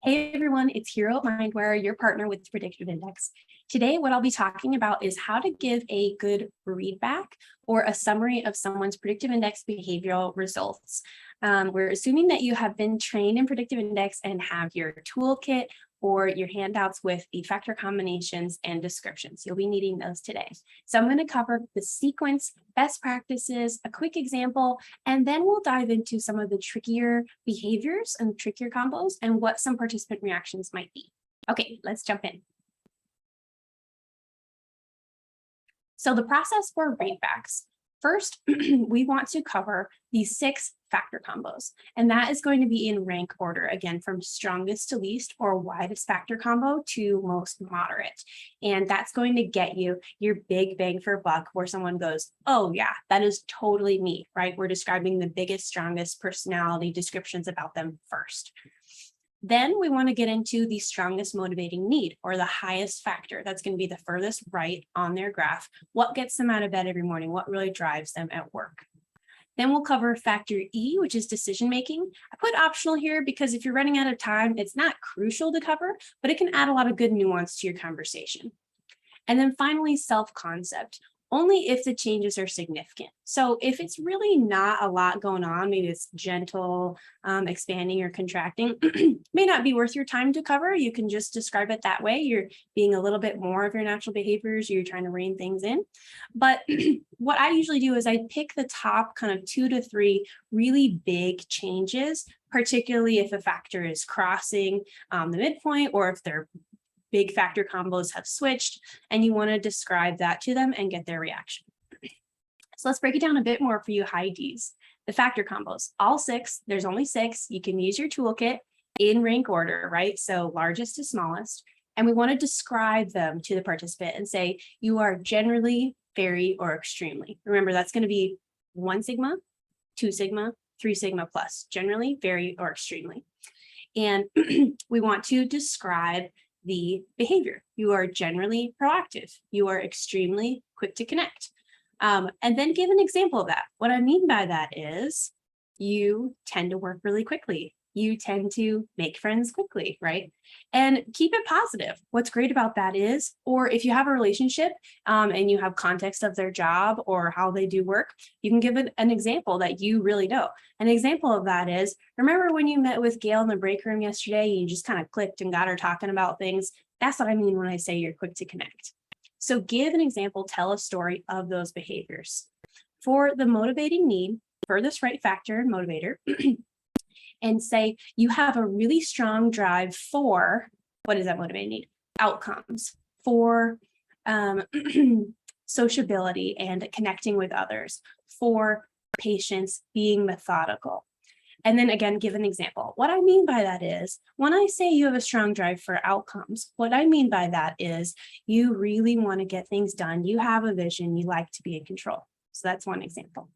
Hey everyone, it's Hero Mindware, your partner with Predictive Index. Today, what I'll be talking about is how to give a good readback or a summary of someone's Predictive Index behavioral results. We're assuming that you have been trained in Predictive Index and have your toolkit or your handouts with the factor combinations and descriptions. You'll be needing those today. So I'm going to cover the sequence, best practices, a quick example, and then we'll dive into some of the trickier behaviors and trickier combos and what some participant reactions might be. Okay, let's jump in. So the process for readbacks. First, we want to cover these 6 factor combos, and that is going to be in rank order, again, from strongest to least or widest factor combo to most moderate. And that's going to get you your big bang for buck where someone goes, oh yeah, that is totally me, right? We're describing the biggest, strongest personality descriptions about them first. Then we want to get into the strongest motivating need or the highest factor. That's going to be the furthest right on their graph. What gets them out of bed every morning? What really drives them at work? Then we'll cover factor E, which is decision making. I put optional here because if you're running out of time, it's not crucial to cover, but it can add a lot of good nuance to your conversation. And then finally, self-concept. Only if the changes are significant. So if it's really not a lot going on, maybe it's gentle, expanding or contracting, may not be worth your time to cover. You can just describe it that way. You're being a little bit more of your natural behaviors. You're trying to rein things in. But what I usually do is I pick the top kind of 2 to 3 really big changes, particularly if a factor is crossing the midpoint or if they're big factor combos have switched, and you want to describe that to them and get their reaction. So let's break it down a bit more for you high Ds. The factor combos, all 6, there's only 6. You can use your toolkit in rank order, right? So largest to smallest. And we want to describe them to the participant and say, you are generally, very, or extremely. Remember, that's going to be 1 sigma, 2 sigma, 3 sigma plus, generally, very, or extremely. And we want to describe the behavior. You are generally proactive. You are extremely quick to connect. And then give an example of that. What I mean by that is you tend to work really quickly. You tend to make friends quickly, right? And keep it positive. What's great about that is, or if you have a relationship and you have context of their job or how they do work, you can give it an example that you really know. An example of that is, remember when you met with Gail in the break room yesterday, you just kind of clicked and got her talking about things? That's what I mean when I say you're quick to connect. So give an example, tell a story of those behaviors. For the motivating need, furthest right factor and motivator, and say you have a really strong drive for, what is that motivating need? Outcomes, for sociability and connecting with others, for patience, being methodical. And then again, give an example. What I mean by that is, when I say you have a strong drive for outcomes, what I mean by that is you really want to get things done. You have a vision, you like to be in control. So that's one example.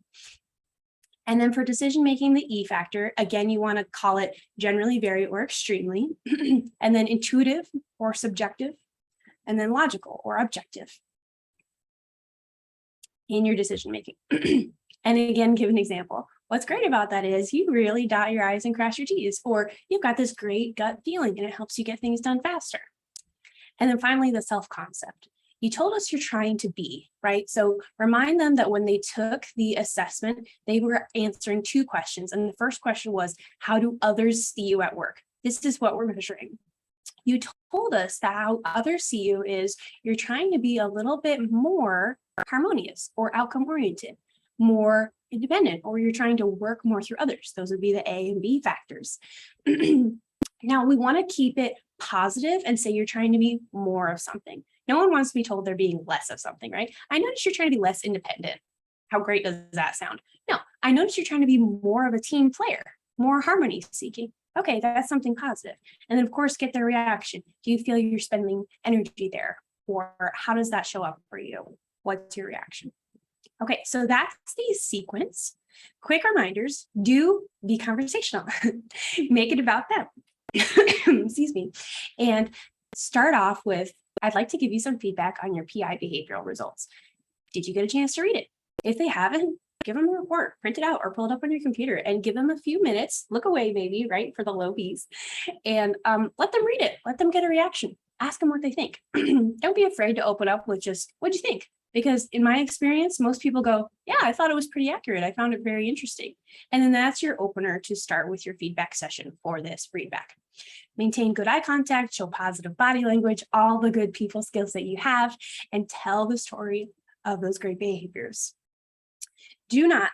And then for decision making, the E factor, again, you want to call it generally, very, or extremely, and then intuitive or subjective, and then logical or objective in your decision making. And again, give an example. What's great about that is you really dot your I's and cross your T's, or you've got this great gut feeling and it helps you get things done faster. And then finally, the self-concept. You told us you're trying to be, right? So remind them that when they took the assessment, they were answering 2 questions. And the first question was, how do others see you at work? This is what we're measuring. You told us that how others see you is you're trying to be a little bit more harmonious or outcome oriented, more independent, or you're trying to work more through others. Those would be the A and B factors. Now we want to keep it positive and say you're trying to be more of something. No one wants to be told they're being less of something, right? I noticed you're trying to be less independent. How great does that sound? No, I noticed you're trying to be more of a team player, more harmony seeking. Okay, that's something positive. And then of course, get their reaction. Do you feel you're spending energy there? Or how does that show up for you? What's your reaction? Okay, so that's the sequence. Quick reminders, do be conversational. Make it about them. Excuse me. And start off with, I'd like to give you some feedback on your PI behavioral results. Did you get a chance to read it? If they haven't, give them a report, print it out or pull it up on your computer and give them a few minutes, look away maybe, right, for the low Bs, and let them read it, let them get a reaction, ask them what they think. Don't be afraid to open up with just, what'd you think? Because in my experience, most people go, yeah, I thought it was pretty accurate. I found it very interesting. And then that's your opener to start with your feedback session for this readback. Maintain good eye contact, show positive body language, all the good people skills that you have, and tell the story of those great behaviors. Do not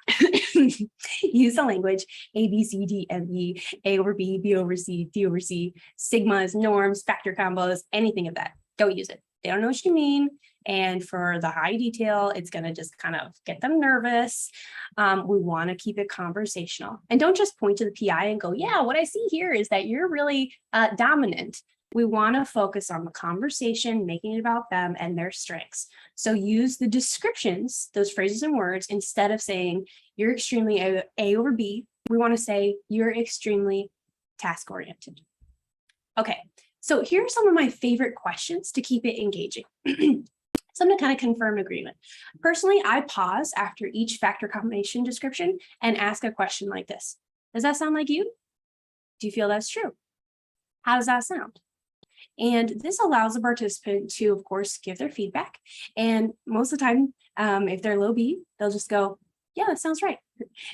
use the language A, B, C, D, M, E, A over B, B over C, D over C, sigmas, norms, factor combos, anything of that. Don't use it. They don't know what you mean. And for the high detail, it's going to just kind of get them nervous. We want to keep it conversational. And don't just point to the PI and go, yeah, what I see here is that you're really dominant. We want to focus on the conversation, making it about them and their strengths. So use the descriptions, those phrases and words, instead of saying you're extremely A over B. We want to say you're extremely task-oriented. Okay, so here are some of my favorite questions to keep it engaging. Some to kind of confirm agreement. Personally, I pause after each factor combination description and ask a question like this. Does that sound like you? Do you feel that's true? How does that sound? And this allows the participant to, of course, give their feedback. And most of the time, if they're low B, they'll just go, yeah, that sounds right.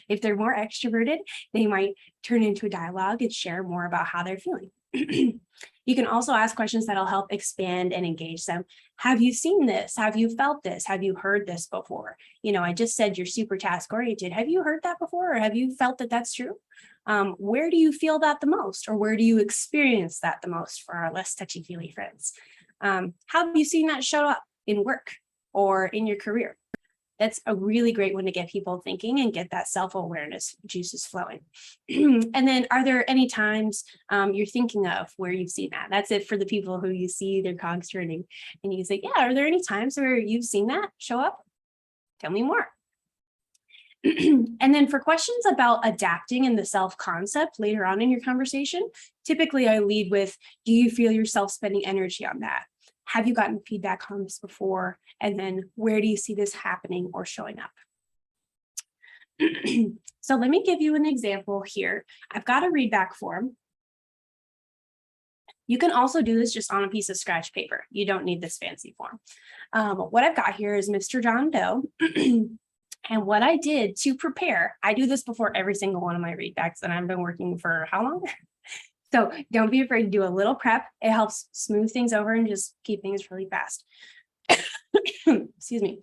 If they're more extroverted, they might turn into a dialogue and share more about how they're feeling. You can also ask questions that'll help expand and engage them. Have you seen this? Have you felt this? Have you heard this before? You know, I just said you're super task oriented. Have you heard that before? Or have you felt that that's true? Where do you feel that the most? Or where do you experience that the most for our less touchy-feely friends? How have you seen that show up in work or in your career? That's a really great one to get people thinking and get that self-awareness juices flowing. And then are there any times you're thinking of where you've seen that? That's it for the people who you see their cogs turning and you say, yeah, are there any times where you've seen that show up? Tell me more. And then for questions about adapting and the self-concept later on in your conversation, typically I lead with, do you feel yourself spending energy on that? Have you gotten feedback on this before? And then where do you see this happening or showing up? So let me give you an example here. I've got a readback form. You can also do this just on a piece of scratch paper. You don't need this fancy form. What I've got here is Mr. John Doe. And what I did to prepare, I do this before every single one of my readbacks, and I've been working for how long? So don't be afraid to do a little prep. It helps smooth things over and just keep things really fast. Excuse me.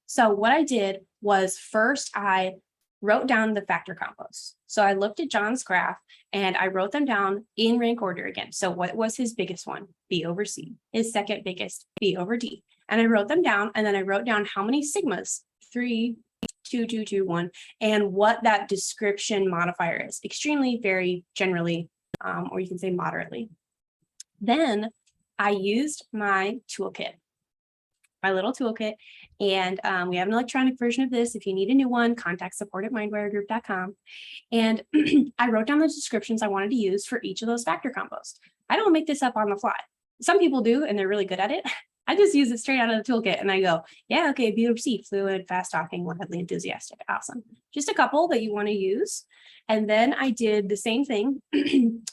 So what I did was first I wrote down the factor combos. So I looked at John's graph and I wrote them down in rank order again. So what was his biggest one? B over C. His second biggest, B over D. And I wrote them down, and then I wrote down how many sigmas, 3, 2, 2, 2, 1, and what that description modifier is. Extremely, very generally, or you can say moderately. Then I used my toolkit, my little toolkit, and we have an electronic version of this. If you need a new one, contact support@mindwiregroup.com. And I wrote down the descriptions I wanted to use for each of those factor combos. I don't make this up on the fly. Some people do, and they're really good at it. I just use it straight out of the toolkit and I go, yeah, okay, B over C, fluid, fast talking, wildly enthusiastic. Awesome. Just a couple that you want to use. And then I did the same thing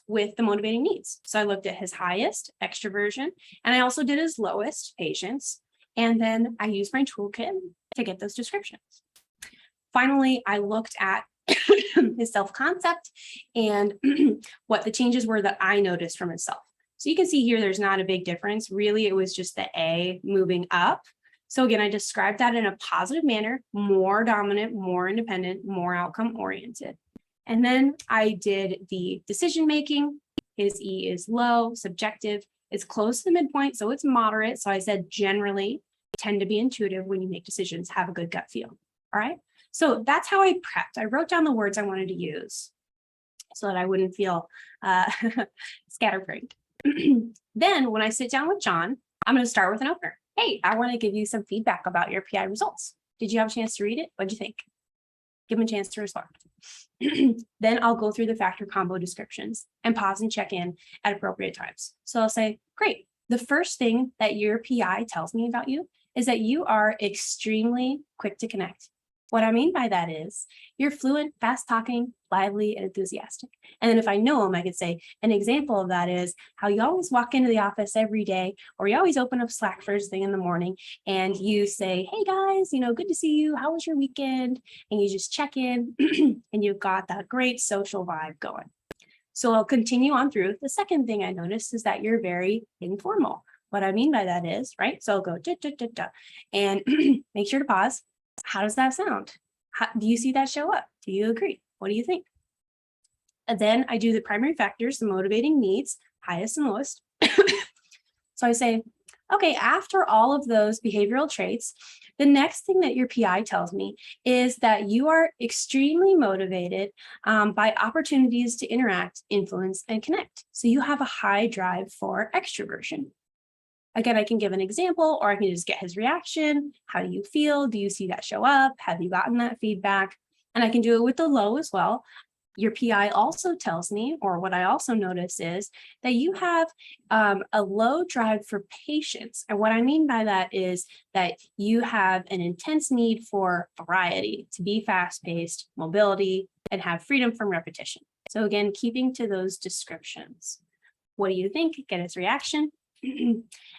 with the motivating needs. So I looked at his highest, extroversion, and I also did his lowest, patience. And then I used my toolkit to get those descriptions. Finally, I looked at his self-concept and what the changes were that I noticed from himself. So you can see here, there's not a big difference. Really, it was just the A moving up. So again, I described that in a positive manner, more dominant, more independent, more outcome oriented. And then I did the decision-making. His E is low, subjective. It's close to the midpoint, so it's moderate. So I said generally tend to be intuitive when you make decisions, have a good gut feel. All right. So that's how I prepped. I wrote down the words I wanted to use so that I wouldn't feel scatterbrained. Then when I sit down with John, I'm going to start with an opener. Hey, I want to give you some feedback about your PI results. Did you have a chance to read it? What'd you think? Give him a chance to respond. Then I'll go through the factor combo descriptions and pause and check in at appropriate times. So I'll say, great. The first thing that your PI tells me about you is that you are extremely quick to connect. What I mean by that is you're fluent, fast talking, lively, and enthusiastic. And then if I know them, I could say an example of that is how you always walk into the office every day, or you always open up Slack first thing in the morning and you say, hey guys, good to see you. How was your weekend? And you just check in and you've got that great social vibe going. So I'll continue on through. The second thing I noticed is that you're very informal. What I mean by that is, right? So I'll go da, da, da, da, and make sure to pause. How does that sound? Do you see that show up? Do you agree? What do you think? And then I do the primary factors, the motivating needs, highest and lowest. So I say, okay, after all of those behavioral traits, the next thing that your PI tells me is that you are extremely motivated by opportunities to interact, influence, and connect. So you have a high drive for extroversion. Again, I can give an example, or I can just get his reaction. How do you feel? Do you see that show up? Have you gotten that feedback? And I can do it with the low as well. Your PI also tells me, or what I also notice is that you have a low drive for patience. And what I mean by that is that you have an intense need for variety, to be fast-paced, mobility, and have freedom from repetition. So again, keeping to those descriptions. What do you think? Get his reaction.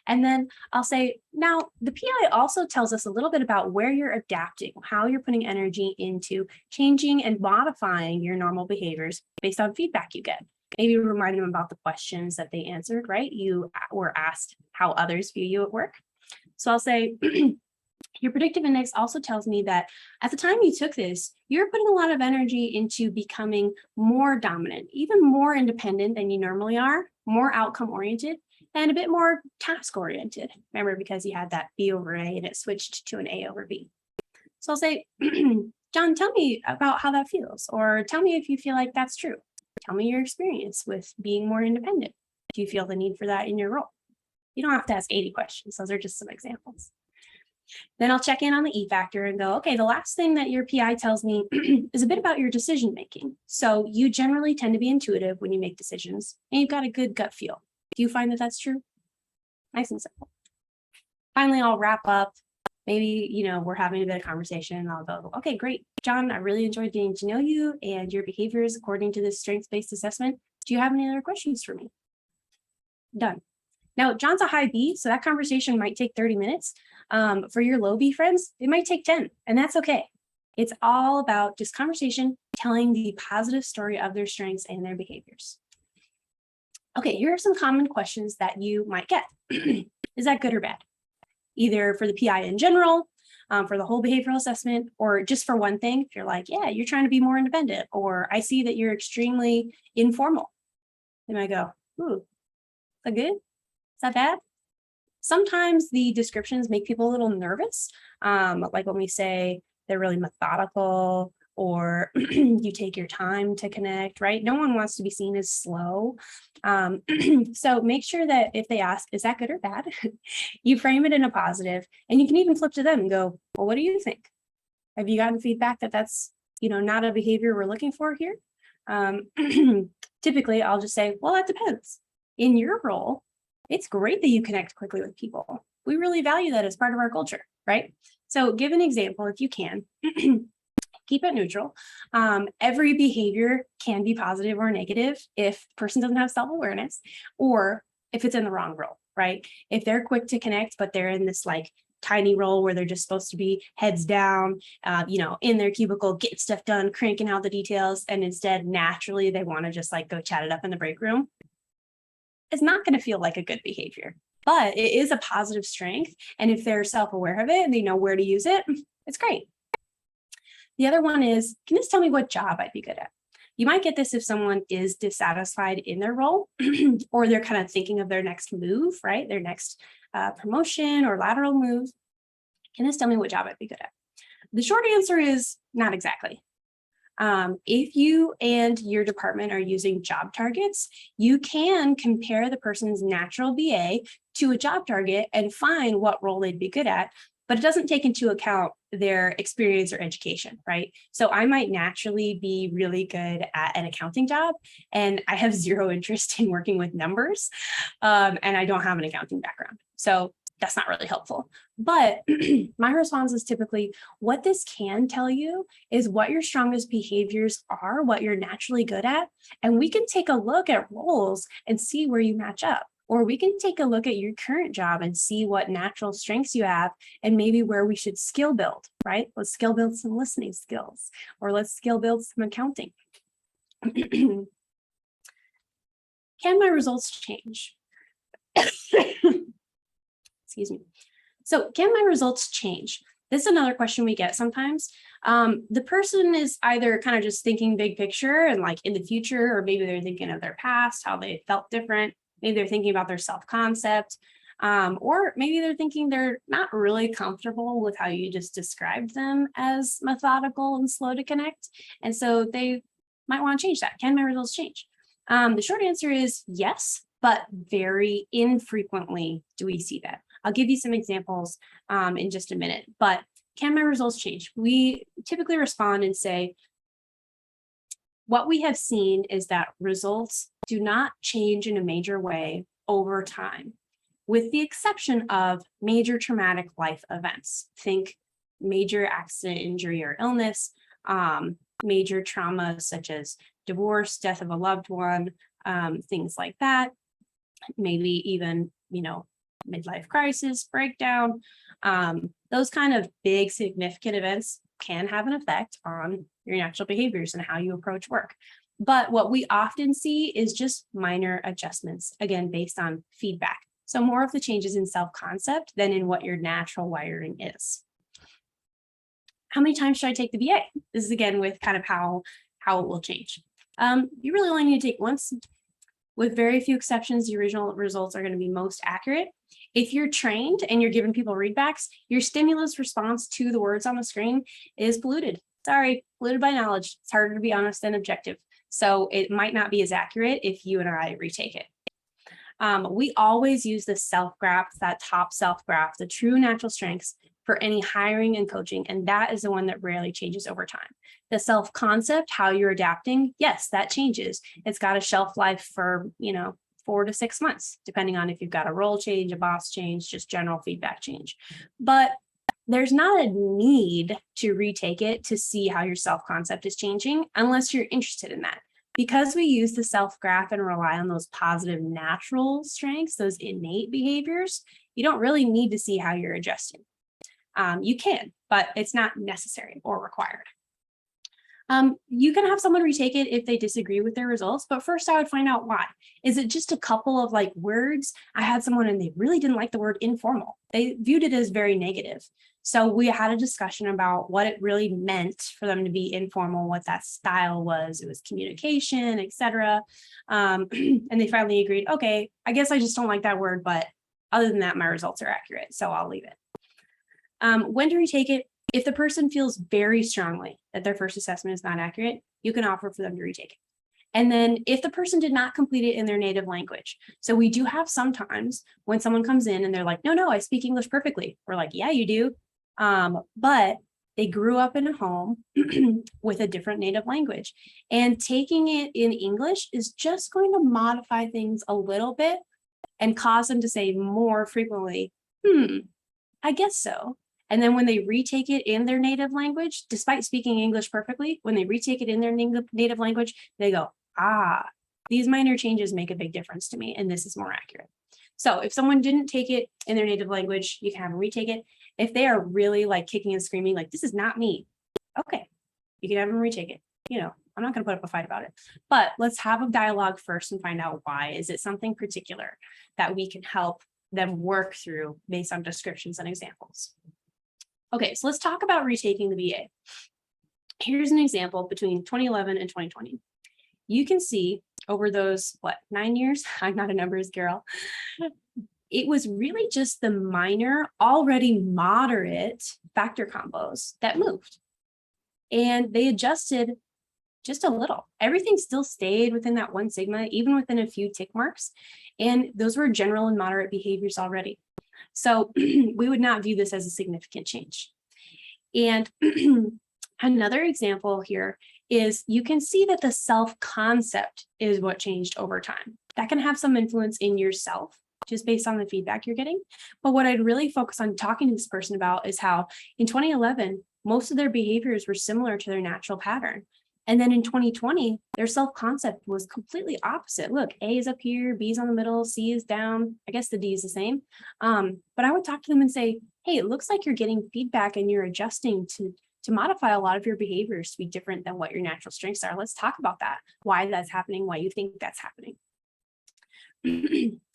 And then I'll say, now the PI also tells us a little bit about where you're adapting, how you're putting energy into changing and modifying your normal behaviors based on feedback you get. Maybe remind them about the questions that they answered, right? You were asked how others view you at work. So I'll say, your predictive index also tells me that at the time you took this, you're putting a lot of energy into becoming more dominant, even more independent than you normally are, more outcome oriented, and a bit more task oriented. Remember, because you had that B over A and it switched to an A over B. So I'll say, John, tell me about how that feels, or tell me if you feel like that's true. Tell me your experience with being more independent. Do you feel the need for that in your role? You don't have to ask 80 questions. Those are just some examples. Then I'll check in on the E factor and go, okay, the last thing that your PI tells me is a bit about your decision making. So you generally tend to be intuitive when you make decisions, and you've got a good gut feel. Do you find that that's true? Nice and simple. Finally, I'll wrap up. Maybe, we're having a bit of conversation and I'll go, okay, great. John, I really enjoyed getting to know you and your behaviors according to this strengths-based assessment. Do you have any other questions for me? Done. Now, John's a high B, so that conversation might take 30 minutes. For your low B friends, it might take 10, and that's okay. It's all about just conversation, telling the positive story of their strengths and their behaviors. Okay, here are some common questions that you might get. Is that good or bad? Either for the PI in general, for the whole behavioral assessment, or just for one thing, if you're like, yeah, you're trying to be more independent, or I see that you're extremely informal. They might go, ooh, is that good? Is that bad? Sometimes the descriptions make people a little nervous, like when we say they're really methodical, or you take your time to connect, right? No one wants to be seen as slow. So make sure that if they ask, is that good or bad? You frame it in a positive, and you can even flip to them and go, well, what do you think? Have you gotten feedback that that's, not a behavior we're looking for here? Typically, I'll just say, well, that depends. In your role, it's great that you connect quickly with people. We really value that as part of our culture, right? So give an example if you can. Keep it neutral. Every behavior can be positive or negative if the person doesn't have self-awareness, or if it's in the wrong role, right? If they're quick to connect, but they're in this like tiny role where they're just supposed to be heads down, in their cubicle, get stuff done, cranking out the details, and instead naturally they want to just like go chat it up in the break room, it's not going to feel like a good behavior, but it is a positive strength. And if they're self-aware of it and they know where to use it, it's great. The other one is, can you just tell me what job I'd be good at? You might get this if someone is dissatisfied in their role, or they're kind of thinking of their next move, right? Their next promotion or lateral move. Can you just tell me what job I'd be good at? The short answer is not exactly. If you and your department are using job targets, you can compare the person's natural BA to a job target and find what role they'd be good at, but it doesn't take into account their experience or education, right? So I might naturally be really good at an accounting job, and I have zero interest in working with numbers, and I don't have an accounting background. So that's not really helpful. But my response is typically, what this can tell you is what your strongest behaviors are, what you're naturally good at, and we can take a look at roles and see where you match up. Or we can take a look at your current job and see what natural strengths you have and maybe where we should skill build, right? Let's skill build some listening skills, or let's skill build some accounting. Can my results change? Excuse me. So can my results change? This is another question we get sometimes. The person is either kind of just thinking big picture and like in the future, or maybe they're thinking of their past, how they felt different. Maybe they're thinking about their self-concept, or maybe they're thinking they're not really comfortable with how you just described them as methodical and slow to connect. And so they might want to change that. Can my results change? The short answer is yes, but very infrequently do we see that. I'll give you some examples in just a minute, but can my results change? We typically respond and say, what we have seen is that results do not change in a major way over time, with the exception of major traumatic life events. Think major accident, injury, or illness, major trauma such as divorce, death of a loved one, things like that. Maybe even, midlife crisis, breakdown. Those kind of big significant events can have an effect on your natural behaviors and how you approach work. But what we often see is just minor adjustments, again, based on feedback. So more of the changes in self-concept than in what your natural wiring is. How many times should I take the BA? This is again with kind of how it will change. You really only need to take once. With very few exceptions, the original results are going to be most accurate. If you're trained and you're giving people readbacks, your stimulus response to the words on the screen is polluted. Sorry, polluted by knowledge. It's harder to be honest than objective. So it might not be as accurate if you and I retake it. We always use the self graph, that top self graph, the true natural strengths for any hiring and coaching. And that is the one that rarely changes over time. The self concept, how you're adapting, yes, that changes. It's got a shelf life for, 4 to 6 months, depending on if you've got a role change, a boss change, just general feedback change. But there's not a need to retake it to see how your self-concept is changing unless you're interested in that. Because we use the self-graph and rely on those positive natural strengths, those innate behaviors, you don't really need to see how you're adjusting. You can, but it's not necessary or required. You can have someone retake it if they disagree with their results, but first I would find out why. Is it just a couple of words? I had someone and they really didn't like the word informal. They viewed it as very negative. So we had a discussion about what it really meant for them to be informal, what that style was. It was communication, etc. And they finally agreed, okay, I guess I just don't like that word, but other than that, my results are accurate, so I'll leave it. When to retake it? If the person feels very strongly that their first assessment is not accurate, you can offer for them to retake it. And then if the person did not complete it in their native language. So we do have sometimes when someone comes in and they're like, no, I speak English perfectly. We're like, yeah, you do. But they grew up in a home with a different native language. And taking it in English is just going to modify things a little bit and cause them to say more frequently, I guess so. And then when they retake it in their native language, despite speaking English perfectly, when they retake it in their native language, they go, these minor changes make a big difference to me, and this is more accurate. So if someone didn't take it in their native language, you can have them retake it. If they are really kicking and screaming, this is not me, okay, you can have them retake it. I'm not going to put up a fight about it, but let's have a dialogue first and find out why. Is it something particular that we can help them work through based on descriptions and examples? Okay, so let's talk about retaking the BA. Here's an example between 2011 and 2020. You can see over those, 9 years? I'm not a numbers girl. It was really just the minor, already moderate factor combos that moved. And they adjusted just a little. Everything still stayed within that 1 sigma, even within a few tick marks. And those were general and moderate behaviors already. So we would not view this as a significant change. And another example here is you can see that the self-concept is what changed over time. That can have some influence in yourself just based on the feedback you're getting. But what I'd really focus on talking to this person about is how in 2011, most of their behaviors were similar to their natural pattern. And then in 2020, their self-concept was completely opposite. Look, A is up here, B is on the middle, C is down. I guess the D is the same. But I would talk to them and say, hey, it looks like you're getting feedback and you're adjusting to modify a lot of your behaviors to be different than what your natural strengths are. Let's talk about that, why that's happening, why you think that's happening.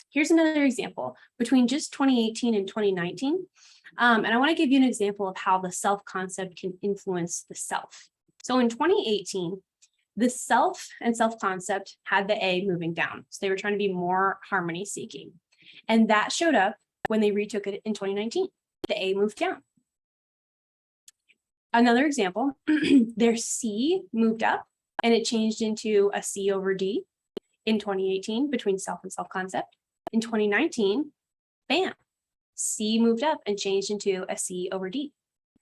Here's another example between just 2018 and 2019. And I want to give you an example of how the self-concept can influence the self. So in 2018, the self and self-concept had the A moving down. So they were trying to be more harmony seeking. And that showed up when they retook it in 2019. The A moved down. Another example, their C moved up and it changed into a C over D in 2018 between self and self-concept. In 2019, bam, C moved up and changed into a C over D.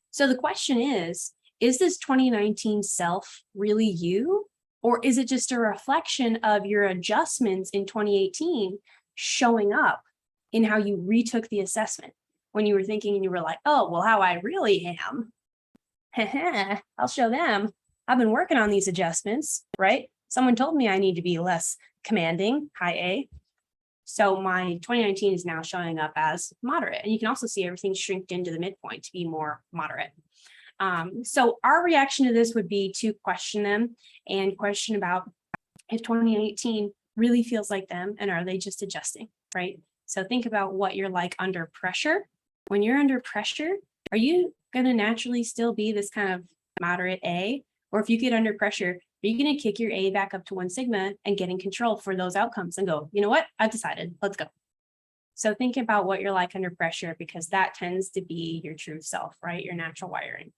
So the question is this 2019 self really you? Or is it just a reflection of your adjustments in 2018 showing up in how you retook the assessment when you were thinking and you were like, oh, well, how I really am? I'll show them. I've been working on these adjustments, right? Someone told me I need to be less commanding, high A. So my 2019 is now showing up as moderate. And you can also see everything shrinked into the midpoint to be more moderate. So our reaction to this would be to question them and question about if 2018 really feels like them and are they just adjusting, right? So think about what you're like under pressure. When you're under pressure, are you going to naturally still be this kind of moderate A? Or if you get under pressure, are you going to kick your A back up to 1 sigma and get in control for those outcomes and go, you know what, I've decided, let's go. So think about what you're like under pressure, because that tends to be your true self, right? Your natural wiring.